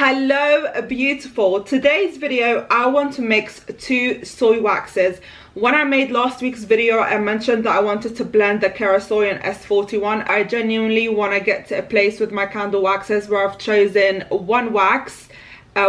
Hello beautiful. Today's video I want to mix two soy waxes. When I made last week's video, I mentioned that I wanted to blend the Kerasoy and S41. I genuinely want to get to a place with my candle waxes where I've chosen one wax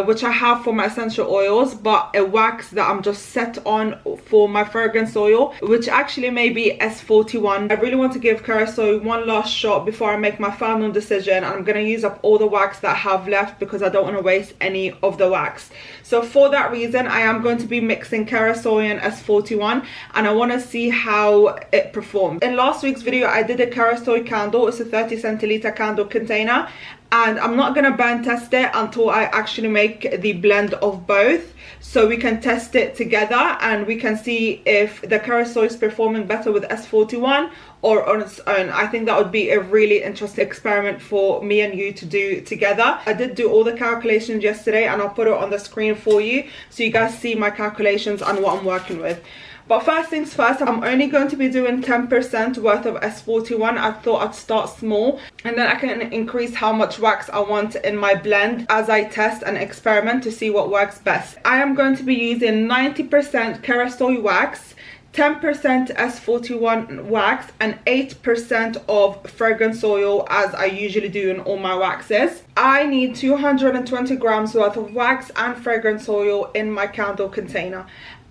which I have for my essential oils, but a wax that I'm just set on for my fragrance oil, which actually may be S41. I really want to give Kerasoy one last shot before I make my final decision. I'm going to use up all the wax that I have left because I don't want to waste any of the wax. So for that reason, I am going to be mixing Kerasoy and S41, and I want to see how it performs. In last week's video, I did a Kerasoy candle. It's a 30 centiliter candle container, and I'm not going to burn test it until I actually make the blend of both, so we can test it together and we can see if the Kerasoy is performing better with S41 or on its own. I think that would be a really interesting experiment for me and you to do together. I did do all the calculations yesterday and I'll put it on the screen for you so you guys see my calculations and what I'm working with. But first things first, I'm only going to be doing 10% worth of S41. I thought I'd start small and then I can increase how much wax I want in my blend as I test and experiment to see what works best. I am going to be using 90% Kerasoy wax, 10% S41 wax, and 8% of fragrance oil, as I usually do in all my waxes. I need 220 grams worth of wax and fragrance oil in my candle container.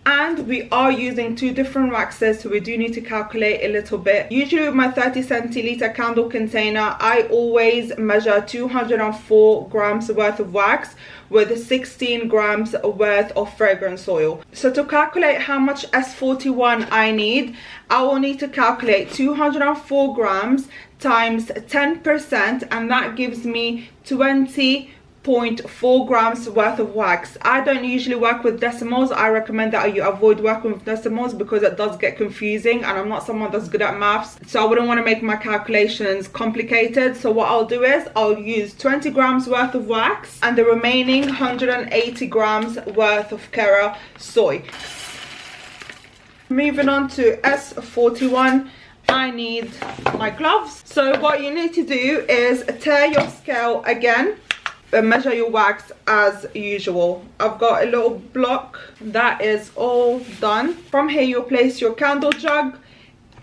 And we are using two different waxes, so we do need to calculate a little bit. Usually with my 30 centiliter candle container, I always measure 204 grams worth of wax with 16 grams worth of fragrance oil. So to calculate how much S41 I need, I will need to calculate 204 grams times 10%, and that gives me 20.4 grams worth of wax. I don't usually work with decimals. I recommend that you avoid working with decimals because it does get confusing, and I'm not someone that's good at maths, so I wouldn't want to make my calculations complicated. So what I'll do is I'll use 20 grams worth of wax and the remaining 180 grams worth of Kerasoy. Moving on to S41, I need my gloves. So what you need to do is tear your scale again and measure your wax as usual. I've got a little block that is all done. From here, you'll place your candle jug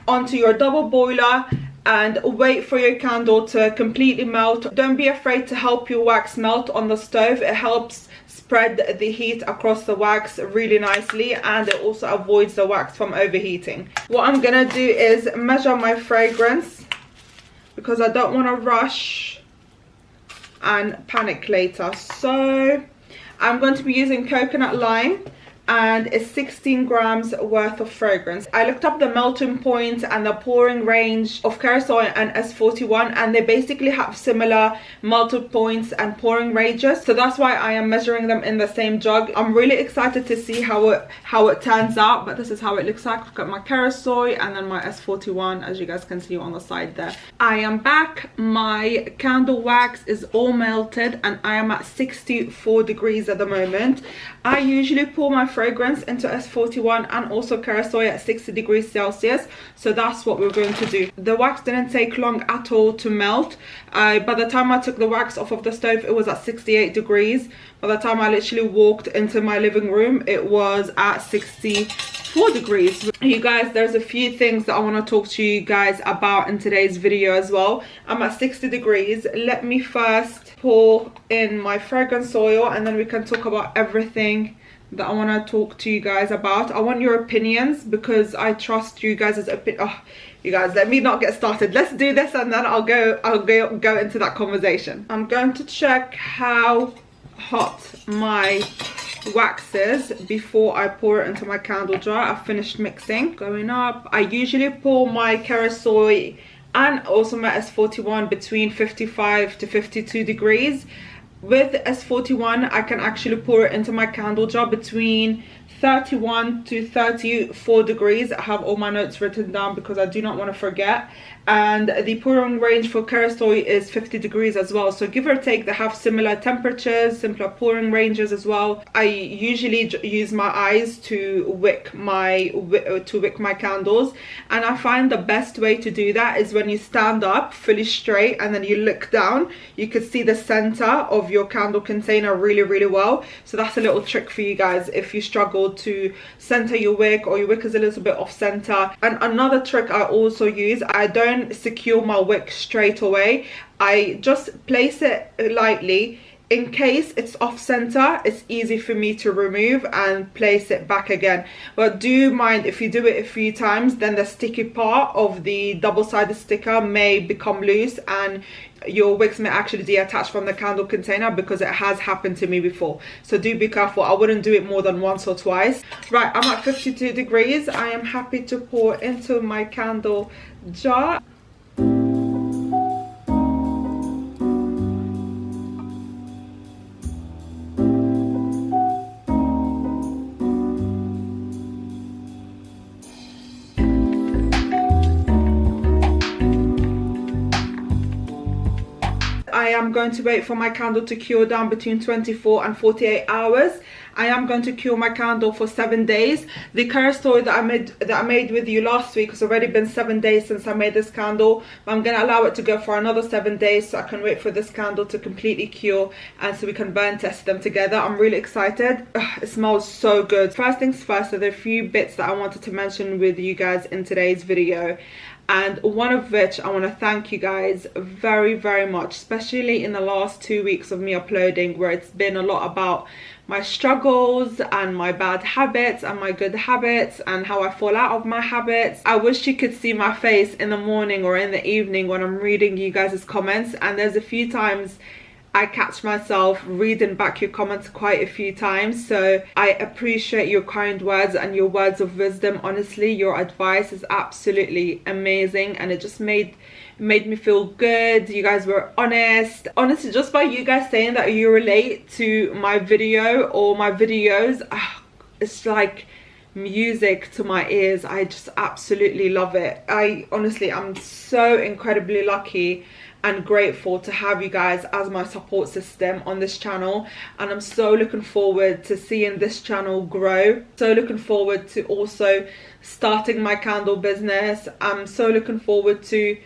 onto your double boiler and wait for your candle to completely melt. Don't be afraid to help your wax melt on the stove. It helps spread the heat across the wax really nicely, and it also avoids the wax from overheating. What I'm gonna do is measure my fragrance because I don't want to rush and panic later. So I'm going to be using coconut lime, and it's 16 grams worth of fragrance. I looked up the melting point and the pouring range of Kerasoy and S41, and they basically have similar melting points and pouring ranges, so that's why I am measuring them in the same jug. I'm really excited to see how it turns out, but this is how it looks like. I've got my Kerasoy and then my S41, as you guys can see on the side there. I am back. My candle wax is all melted and I am at 64 degrees at the moment. I usually pour my fragrance into S41 and also Kerasoy at 60 degrees Celsius, so that's what we're going to do. The wax didn't take long at all to melt. By the time I took the wax off of the stove, it was at 68 degrees. By the time I literally walked into my living room, it was at 64 degrees. You guys, there's a few things that I want to talk to you guys about in today's video as well. I'm at 60 degrees. Let me first pour in my fragrance oil and then we can talk about everything that I want to talk to you guys about. I want your opinions because I trust you guys' opinion. Oh, you guys, let me not get started. Let's do this and then I'll go into that conversation. I'm going to check how hot my wax is before I pour it into my candle jar. I've finished mixing. Going up. I usually pour my Kerasoy and also my S41 between 55 to 52 degrees. With S41, I can actually pour it into my candle jar between 31 to 34 degrees. I have all my notes written down because I do not want to forget. And the pouring range for Kerasoy is 50 degrees as well, so give or take they have similar temperatures, similar pouring ranges as well. I usually use my eyes to wick my candles, and I find the best way to do that is when you stand up fully straight and then you look down, you can see the center of your candle container really well. So that's a little trick for you guys if you struggle to center your wick, or your wick is a little bit off center. And another trick I also use, I don't secure my wick straight away. I just place it lightly. In case it's off center, it's easy for me to remove and place it back again. But do mind if you do it a few times, then the sticky part of the double-sided sticker may become loose and your wicks may actually detach from the candle container, because it has happened to me before. So do be careful. I wouldn't do it more than once or twice. Right, I'm at 52 degrees. I am happy to pour into my candle jar. I am going to wait for my candle to cure down between 24 and 48 hours. I am going to cure my candle for 7 days. The Kerasoy that I made with you last week has already been 7 days since I made this candle, but I'm going to allow it to go for another 7 days so I can wait for this candle to completely cure and so we can burn test them together. I'm really excited. Ugh, it smells so good. First things first, there are a few bits that I wanted to mention with you guys in today's video. And one of which I want to thank you guys very much, especially in the last 2 weeks of me uploading, where it's been a lot about my struggles and my bad habits and my good habits and how I fall out of my habits. I wish you could see my face in the morning or in the evening when I'm reading you guys' comments, and there's a few times I catch myself reading back your comments quite a few times. So I appreciate your kind words and your words of wisdom. Honestly, your advice is absolutely amazing, and it just made me feel good. You guys were honest. Honestly, just by you guys saying that you relate to my video or my videos, it's like music to my ears. I just absolutely love it. I'm so incredibly lucky and grateful to have you guys as my support system on this channel, and I'm so looking forward to seeing this channel grow. So looking forward to also starting my candle business. I'm so looking forward to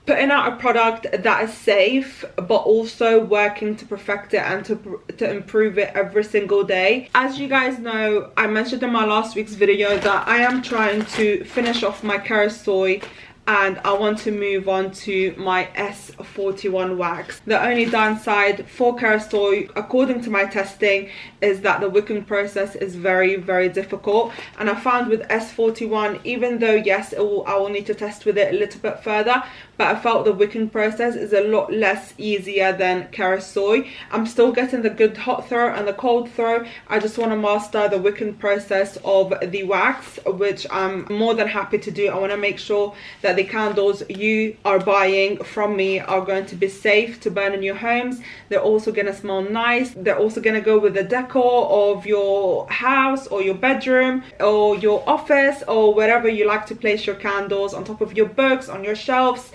putting out a product that is safe, but also working to perfect it and to improve it every single day. As you guys know, I mentioned in my last week's video that I am trying to finish off my Kerasoy and I want to move on to my S41 wax. The only downside for Kerasoy, according to my testing, is that the wicking process is very difficult. And I found with S41, even though yes, I will need to test with it a little bit further, but I felt the wicking process is a lot less easier than Kerasoy. I'm still getting the good hot throw and the cold throw. I just want to master the wicking process of the wax, which I'm more than happy to do. I want to make sure that the candles you are buying from me are going to be safe to burn in your homes. They're also going to smell nice. They're also going to go with the decor of your house or your bedroom or your office or wherever you like to place your candles, on top of your books, on your shelves.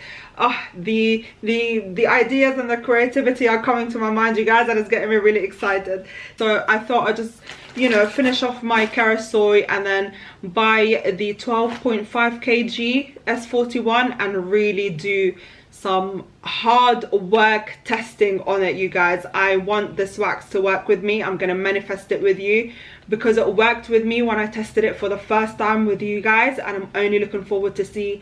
The ideas and the creativity are coming to my mind, you guys, and it's getting me really excited. So I thought I'd just, you know, finish off my Kerasoy and then buy the 12.5 kg S41 and really do some hard work testing on it, you guys. I want this wax to work with me. I'm gonna manifest it with you because it worked with me when I tested it for the first time with you guys, and I'm only looking forward to see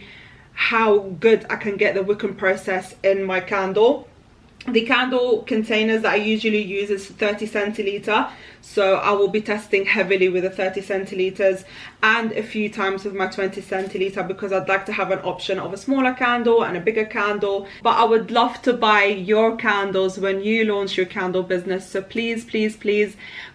how good I can get the wicking process in my candle. The candle containers that I usually use is 30 centiliter, so I will be testing heavily with the 30 centiliters and a few times with my 20 centiliter because I'd like to have an option of a smaller candle and a bigger candle. But I would love to buy your candles when you launch your candle business. So please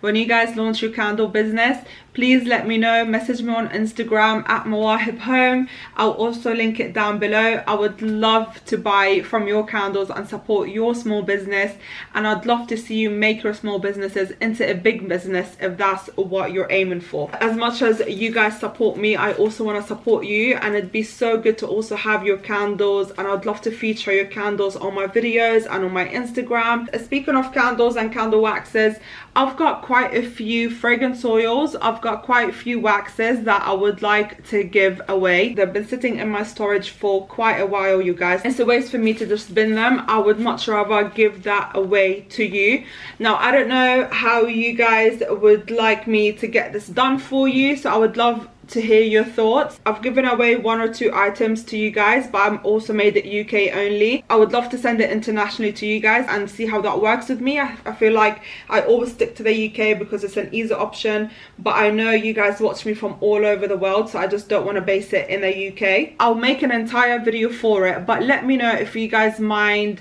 when you guys launch your candle business, please let me know. Message me on Instagram at Mawaheb Home. I'll also link it down below. I would love to buy from your candles and support your small business, and I'd love to see you make your small businesses into a big business if that's what you're aiming for. As much as you guys support me, I also want to support you, and it'd be so good to also have your candles, and I'd love to feature your candles on my videos and on my Instagram. Speaking of candles and candle waxes, I've got quite a few fragrance oils. I've got quite a few waxes that I would like to give away. They've been sitting in my storage for quite a while, you guys. It's a waste for me to just bin them. I would much rather give that away to you. Now, I don't know how you guys would like me to get this done for you, so I would love to hear your thoughts. I've given away 1 or 2 items to you guys, but I'm also made it UK only. I would love to send it internationally to you guys and see how that works with me. I feel like I always stick to the UK because it's an easier option, but I know you guys watch me from all over the world, so I just don't want to base it in the UK. I'll make an entire video for it, but let me know if you guys mind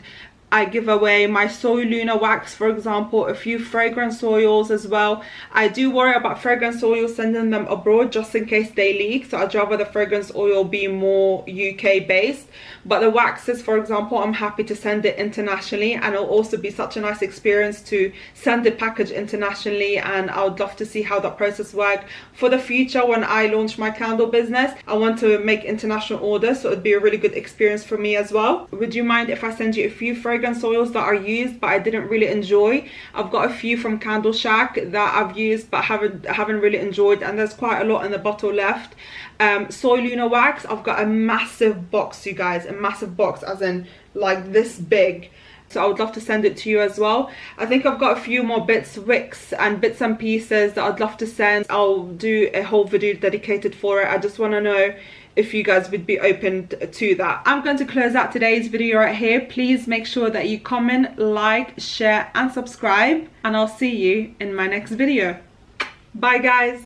I give away my soy lunar wax, for example, a few fragrance oils as well. I do worry about fragrance oils sending them abroad just in case they leak, so I'd rather the fragrance oil be more UK based. But the waxes, for example, I'm happy to send it internationally, and it'll also be such a nice experience to send the package internationally, and I would love to see how that process works for the future. When I launch my candle business, I want to make international orders, so it'd be a really good experience for me as well. Would you mind if I send you a few fragrance oils that are used but I didn't really enjoy? I've got a few from Candle Shack that I've used but haven't really enjoyed, and there's quite a lot in the bottle left. Soy lunar wax, I've got a massive box, you guys, a massive box, as in like this big, so I would love to send it to you as well. I think I've got a few more wicks and bits and pieces that I'd love to send. I'll do a whole video dedicated for it. I just want to know if you guys would be open to that. I'm going to close out today's video right here. Please make sure that you comment, like, share and subscribe, and I'll see you in my next video. Bye guys.